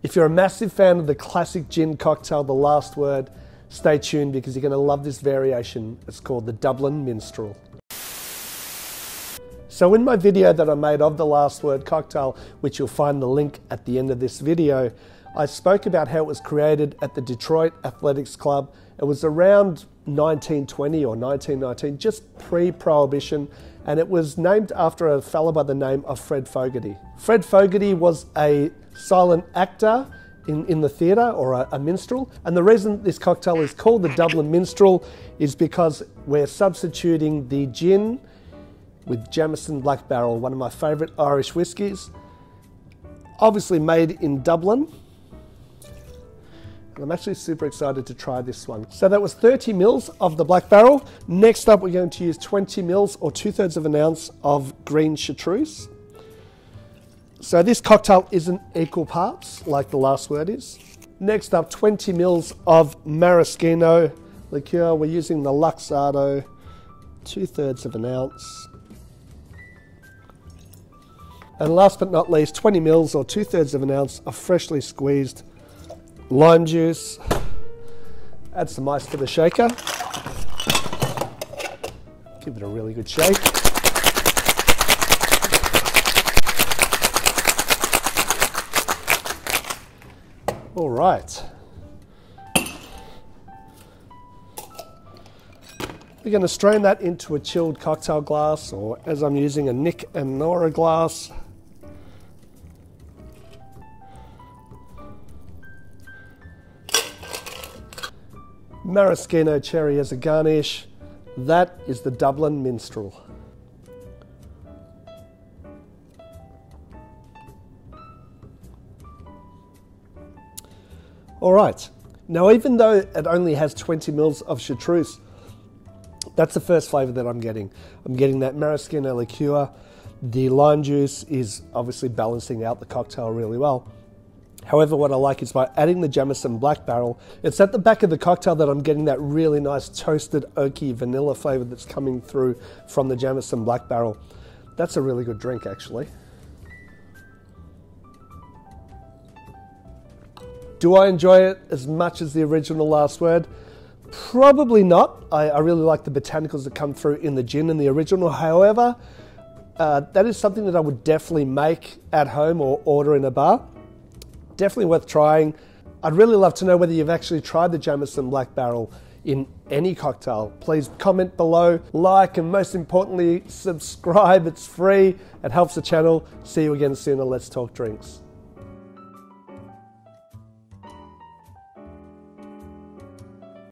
If you're a massive fan of the classic gin cocktail, The Last Word, stay tuned because you're going to love this variation. It's called the Dublin Minstrel. So in my video that I made of The Last Word cocktail, which you'll find the link at the end of this video, I spoke about how it was created at the Detroit Athletics Club. It was around 1920 or 1919, just pre-Prohibition, and it was named after a fellow by the name of Fred Fogarty. Fred Fogarty was a silent actor in the theatre, or a minstrel, and the reason this cocktail is called the Dublin Minstrel is because we're substituting the gin with Jameson Black Barrel, one of my favourite Irish whiskies, obviously made in Dublin. And I'm actually super excited to try this one. So that was 30 mils of the Black Barrel. Next up, we're going to use 20 mils or 2/3 of an ounce of green Chartreuse. So this cocktail isn't equal parts like The Last Word is. Next up, 20 mils of Maraschino Liqueur. We're using the Luxardo, 2/3 of an ounce. And last but not least, 20 mils or 2/3 of an ounce of freshly squeezed lime juice. Add some ice to the shaker. Give it a really good shake. All right. We're going to strain that into a chilled cocktail glass, or as I'm using a Nick and Nora glass. Maraschino cherry as a garnish. That is the Dublin Minstrel. All right, now even though it only has 20 mils of Chartreuse, that's the first flavour that I'm getting. I'm getting that Maraschino liqueur. The lime juice is obviously balancing out the cocktail really well. However, what I like is by adding the Jameson Black Barrel, it's at the back of the cocktail that I'm getting that really nice toasted oaky vanilla flavour that's coming through from the Jameson Black Barrel. That's a really good drink, actually. Do I enjoy it as much as the original Last Word? Probably not. I really like the botanicals that come through in the gin in the original. However, that is something that I would definitely make at home or order in a bar. Definitely worth trying. I'd really love to know whether you've actually tried the Jameson Black Barrel in any cocktail. Please comment below, like, and most importantly, subscribe. It's free. It helps the channel. See you again soon on Let's Talk Drinks.